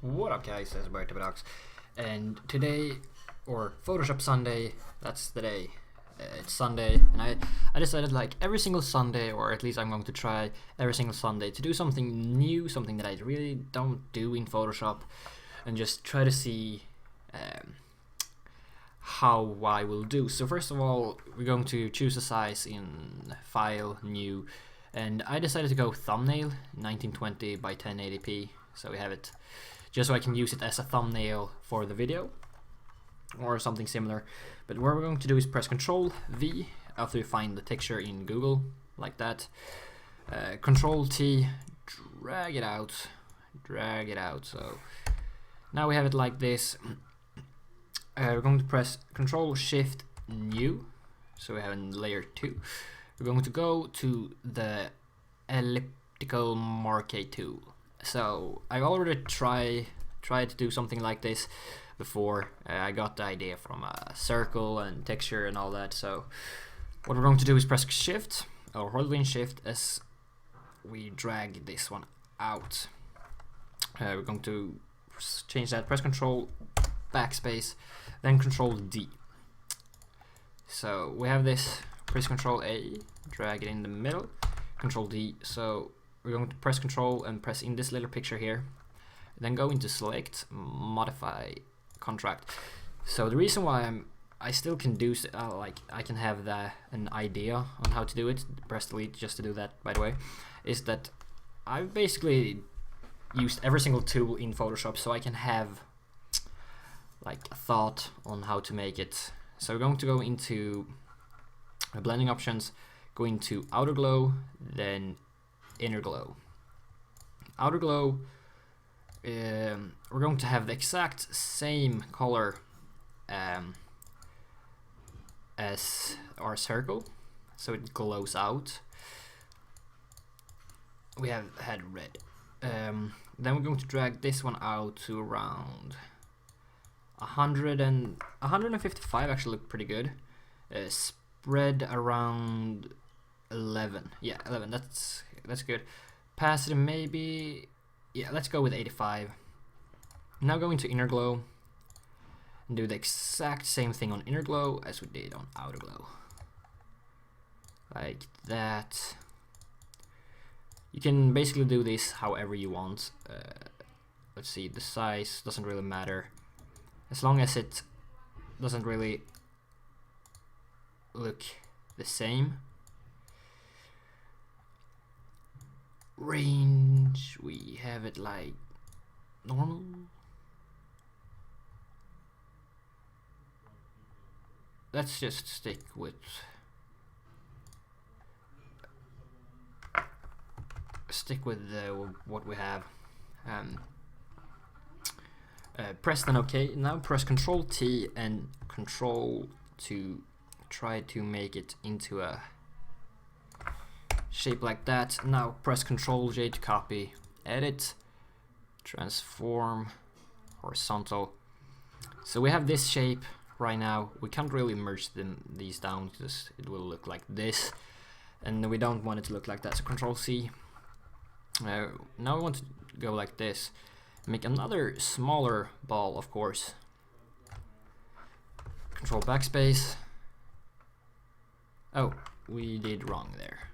What up guys, this is Bertobodox, and today, or Photoshop Sunday, that's the day. It's Sunday, and I decided like every single Sunday, or at least I'm going to try every single Sunday to do something new, something that I really don't do in Photoshop, and just try to see how I will do. So first of all, we're going to choose a size in File, New, and I decided to go thumbnail 1920 by 1080p, so we have it just so I can use it as a thumbnail for the video or something similar. But what we're going to do is press Ctrl V after you find the texture in Google, like that. Ctrl T, drag it out. So now we have it like this. We're going to press Ctrl Shift New, so we have in layer 2. We're going to go to the elliptical marquee tool. So I already tried to do something like this before. I got the idea from a circle and texture and all that. So what we're going to do is press Shift or holding Shift as we drag this one out. We're going to change that. Press Control Backspace, then Control D. So we have this. Press Control A, drag it in the middle. Control D. So we're going to press Control and press in this little picture here, then go into Select, Modify, Contract. So the reason why I still can do like I can have an idea on how to do it, press delete just to do that, by the way, is that I've basically used every single tool in Photoshop, so I can have like a thought on how to make it. So we're going to go into blending options, go into outer glow, then inner glow. Outer glow, we're going to have the exact same color as our circle, so it glows out. We have had red. Then we're going to drag this one out to around 155. Actually look pretty good. Spread around 11. Yeah, 11. That's good. Opacity maybe, yeah, let's go with 85. Now go into inner glow and do the exact same thing on inner glow as we did on outer glow, like that. You can basically do this however you want. Let's see, the size doesn't really matter as long as it doesn't really look the same. Range, we have it like normal. Let's just stick with what we have. Press then OK. Now press Ctrl T and Control to try to make it into a shape like that. Now press Ctrl J to copy, edit, transform, horizontal. So we have this shape right now. We can't really merge these down because it will look like this, and we don't want it to look like that. So Ctrl C. Now we want to go like this. Make another smaller ball, of course. Control Backspace. Oh, we did wrong there.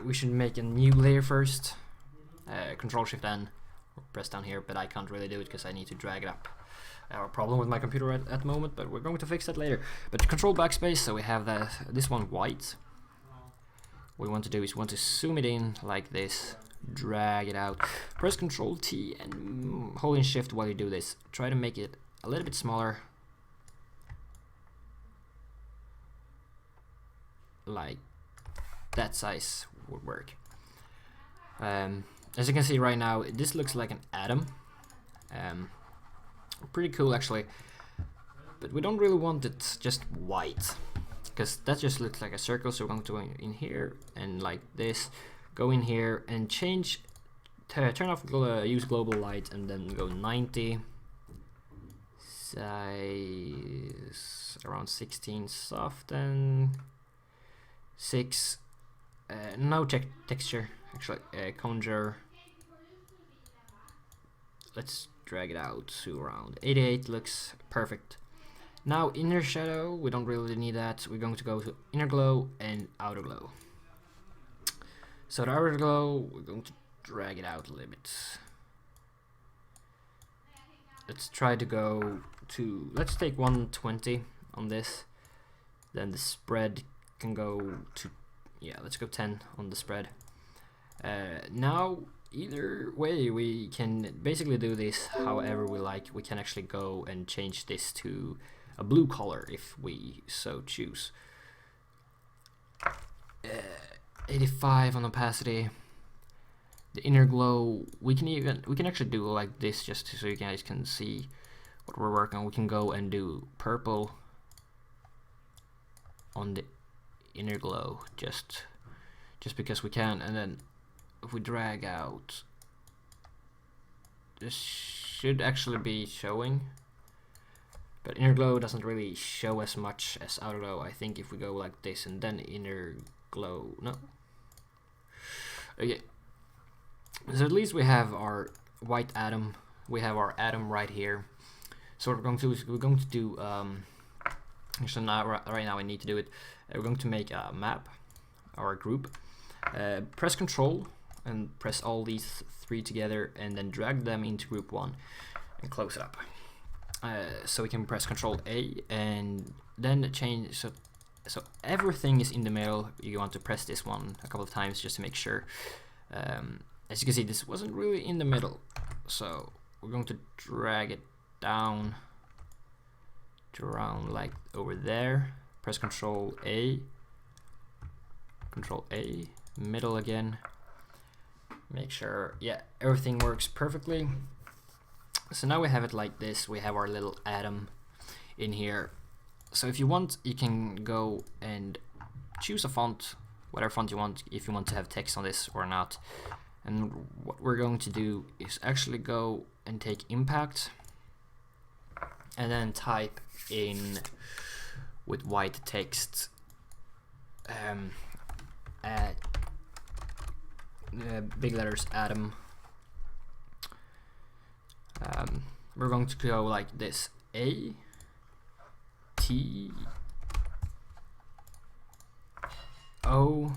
We should make a new layer first. Control Shift N, press down here, but I can't really do it because I need to drag it up. I have a problem with my computer at the moment, but we're going to fix that later. But Control Backspace, so we have this one white. What we want to do is we want to zoom it in like this, drag it out. Press Control T and holding Shift while you do this. Try to make it a little bit smaller, like that size would work. As you can see right now, this looks like an atom. Pretty cool actually, but we don't really want it just white because that just looks like a circle. So we're going to go in here and like this, go in here and change, turn off use global light, and then go 90, size around 16, soften 6. No texture actually. Conjure let's drag it out to around 88. Looks perfect. Now inner shadow, we don't really need that. We're going to go to inner glow and outer glow. So the outer glow, we're going to drag it out a little bit. Let's try to go to, let's take 120 on this. Then the spread can go to, yeah, let's go 10 on the spread. Now, either way, we can basically do this however we like. We can actually go and change this to a blue color if we so choose. 85 on opacity. The inner glow, we can actually do like this just so you guys can see what we're working on. We can go and do purple on the inner glow just because we can, and then if we drag out, this should actually be showing, but inner glow doesn't really show as much as outer glow. I think if we go like this and then inner glow, no. Okay, so at least we have our white atom. We have our atom right here. So what we're going to do is we're going to do actually now right now I need to do it. We're going to make a map or a group. Press Control and press all these three together, and then drag them into group 1 and close it up. So we can press Control A and then change. So everything is in the middle. You want to press this one a couple of times just to make sure. As you can see, this wasn't really in the middle, so we're going to drag it down to around like over there. Press Control A, middle again. Make sure, yeah, everything works perfectly. So now we have it like this. We have our little atom in here. So if you want, you can go and choose a font, whatever font you want, if you want to have text on this or not. And what we're going to do is actually go and take impact and then type in with white text big letters atom. We're going to go like this: A T O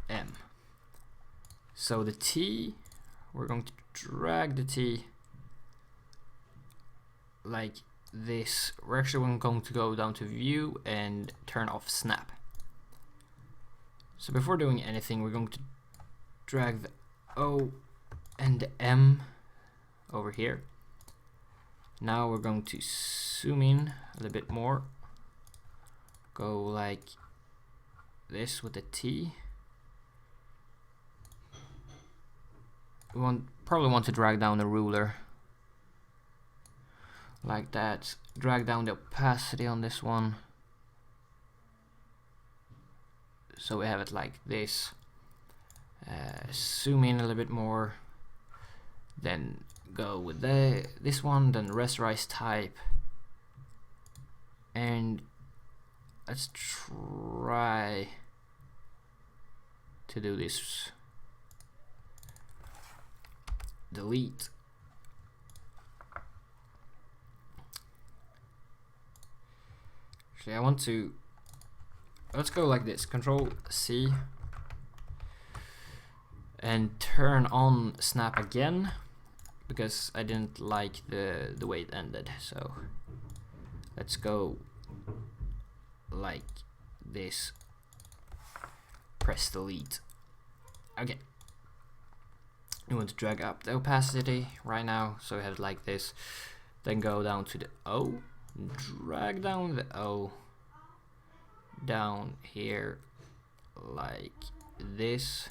M. So the T, we're going to drag the T like this. We're actually going to go down to view and turn off snap. So before doing anything, we're going to drag the O and the M over here. Now we're going to zoom in a little bit more. Go like this with the T. We probably want to drag down the ruler like that. Drag down the opacity on this one, so we have it like this. Zoom in a little bit more, then go with this one, then rasterize type, and let's try to do this. Delete. Actually, I want to, let's go like this: Control C and turn on snap again, because I didn't like the way it ended. So let's go like this. Press delete. Okay. You want to drag up the opacity right now, so we have it like this. Then go down to the O, drag down the O down here like this.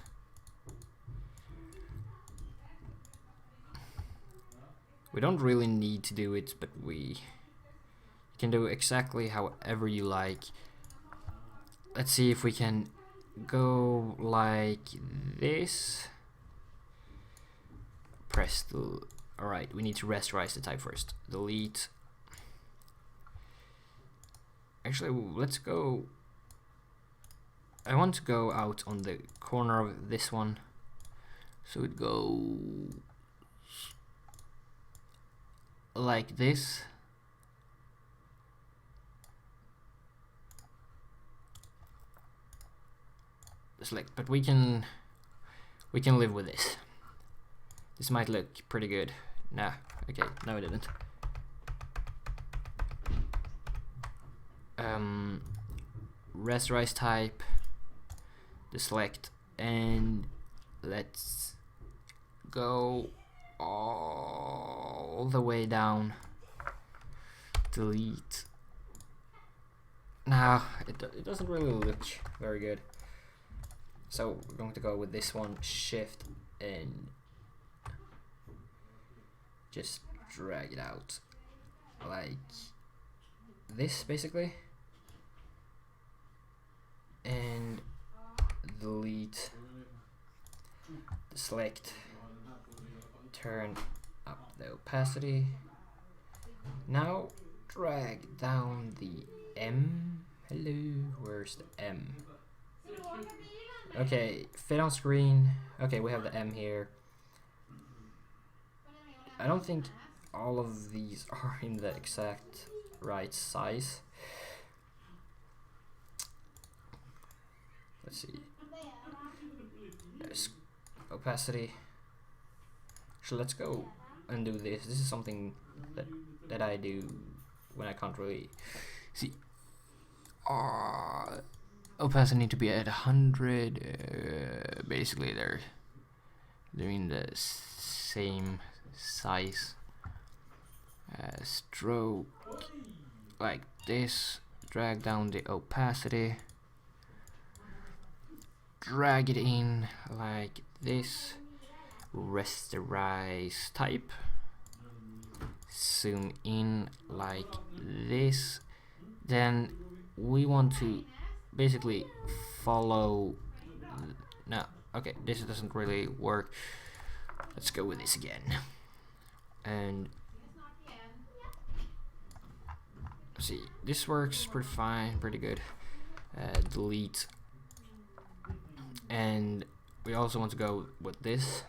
We don't really need to do it, but we can do exactly however you like. Let's see if we can go like this. Press the, alright, we need to rasterize the type first. Delete. Actually, let's go, I want to go out on the corner of this one, so it goes like this. Select, but we can live with this. This might look pretty good. Nah, okay, no it didn't. Rasterize type, deselect, and let's go all the way down. Delete. Nah, it doesn't really look very good. So we're going to go with this one, shift, and just drag it out like this basically, and delete, select, turn up the opacity. Now drag down the M. Hello, where's the M? Okay, fit on screen. Okay, we have the M here. I don't think all of these are in the exact right size. Let's see. There's opacity. So let's go and do this. This is something that I do when I can't really see. Opacity need to be at 100. Basically, they're in the same size. Stroke like this. Drag down the opacity. Drag it in like this. Rasterize type. Zoom in like this. Then we want to basically follow. No, okay, this doesn't really work. Let's go with this again. And see, this works pretty fine, pretty good. Delete. And we also want to go with this.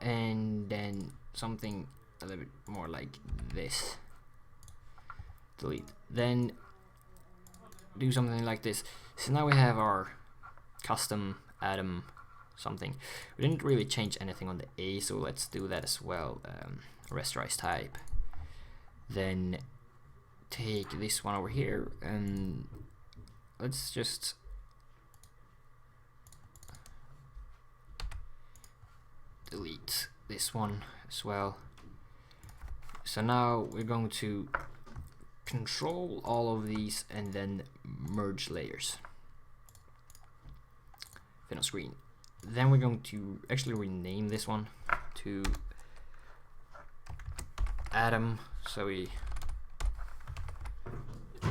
And then something a little bit more like this. Delete. Then do something like this. So now we have our custom atom something. We didn't really change anything on the A, so let's do that as well. Rasterize type. Then take this one over here and let's just delete this one as well. So now we're going to control all of these and then merge layers. Fit on screen. Then we're going to actually rename this one to atom, so we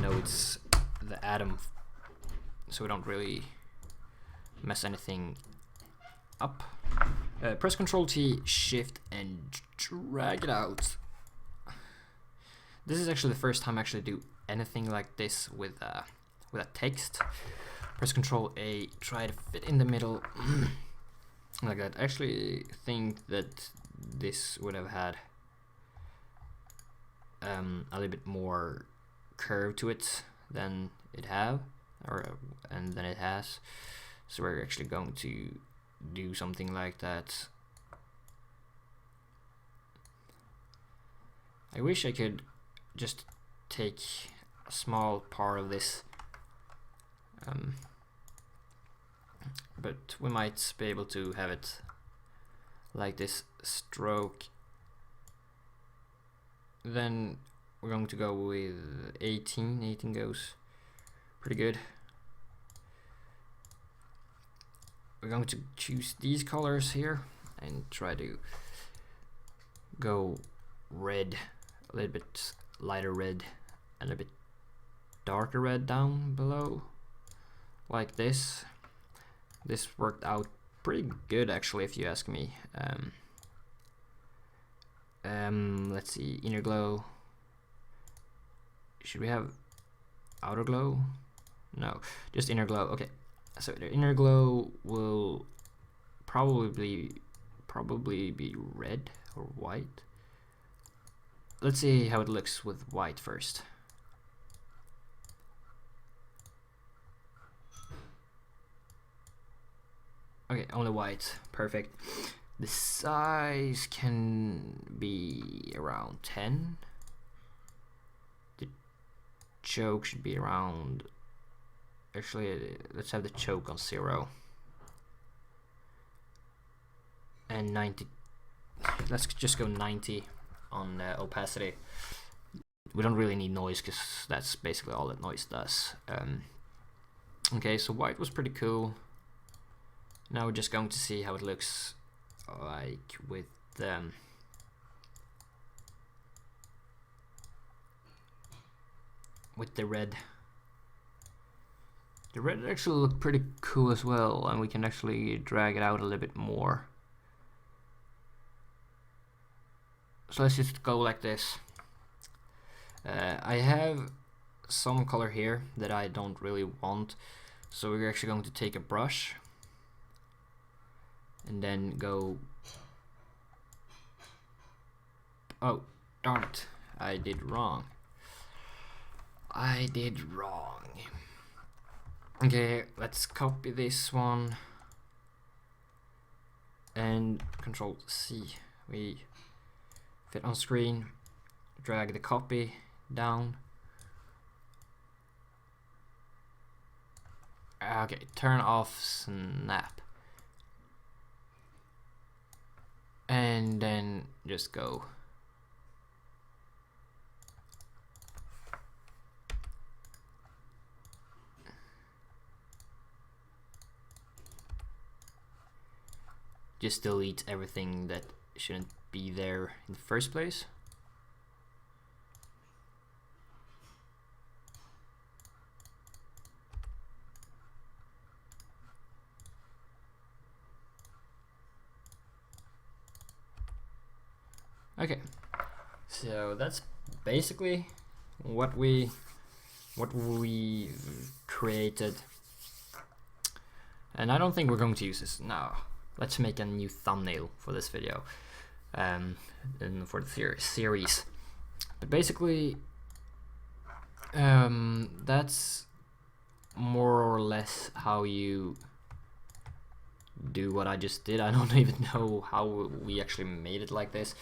know it's the atom, so we don't really mess anything up. Press Ctrl T, Shift, and drag it out. This is actually the first time I actually do anything like this with a text. Press Ctrl A, try to fit in the middle like that. I actually think that this would have had a little bit more curve to it than it has. So we're actually going to do something like that. I wish I could just take a small part of this, but we might be able to have it like this. Stroke. Then we're going to go with 18. 18 goes pretty good. We're going to choose these colors here and try to go red, a little bit lighter red and a bit darker red down below, like this. This worked out pretty good actually, if you ask me. Let's see, inner glow. Should we have outer glow? No, just inner glow. Okay, so the inner glow will probably probably be red or white. Let's see how it looks with white first. Okay, only white, perfect. The size can be around 10. The choke should be around, actually let's have the choke on 0. And 90, let's just go 90 on opacity. We don't really need noise because that's basically all that noise does. Okay, so white was pretty cool. Now we're just going to see how it looks like with the red. The red actually look pretty cool as well, and we can actually drag it out a little bit more. So let's just go like this. I have some color here that I don't really want, so we're actually going to take a brush and then go, oh darn it, I did wrong. Okay, let's copy this one and Control C. We fit on screen, drag the copy down. Okay, turn off snap. And then just go. Just delete everything that shouldn't be there in the first place. Okay, so that's basically what we created, and I don't think we're going to use this now. Let's make a new thumbnail for this video, and for the series. But basically, that's more or less how you do what I just did. I don't even know how we actually made it like this,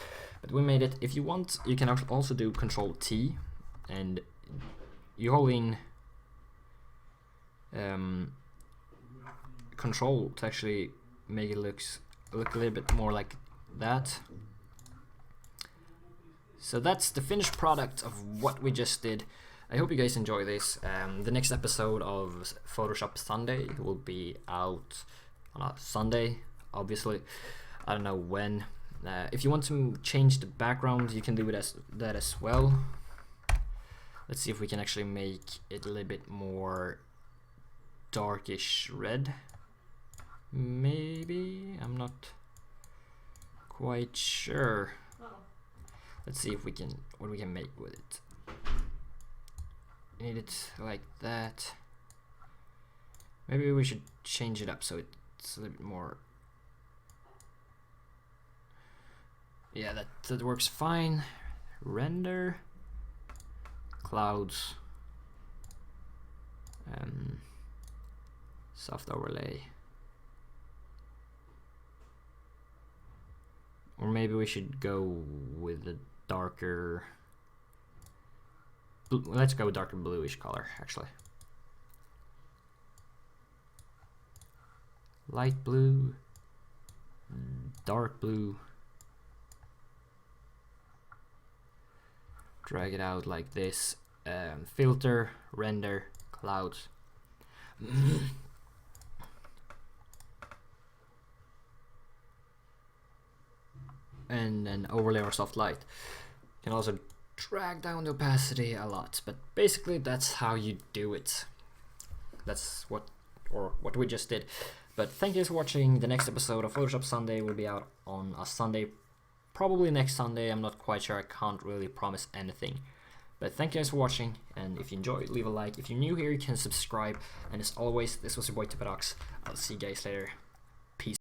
but we made it. If you want, you can also do Control T, and you hold in Control to actually make it look a little bit more like that. So that's the finished product of what we just did. I hope you guys enjoy this. The next episode of Photoshop Sunday will be out on a Sunday, obviously. I don't know when. If you want to change the background, you can do that as well. Let's see if we can actually make it a little bit more darkish red. Maybe, I'm not quite sure. Let's see if we can, what we can make with it. Need it like that. Maybe we should change it up so it's a little bit more. Yeah, that works fine. Render, clouds, soft overlay. Or maybe we should go with the darker, let's go darker bluish color actually. Light blue, dark blue. Drag it out like this. Filter, render, clouds. And then overlay or soft light. You can also drag down the opacity a lot, but basically that's how you do it. That's what we just did. But thank you for watching. The next episode of Photoshop Sunday will be out on a Sunday, probably next Sunday. I'm not quite sure. I can't really promise anything. But thank you guys for watching, and if you enjoyed, leave a like. If you're new here, you can subscribe. And as always, this was your boy Tipadox. I'll see you guys later.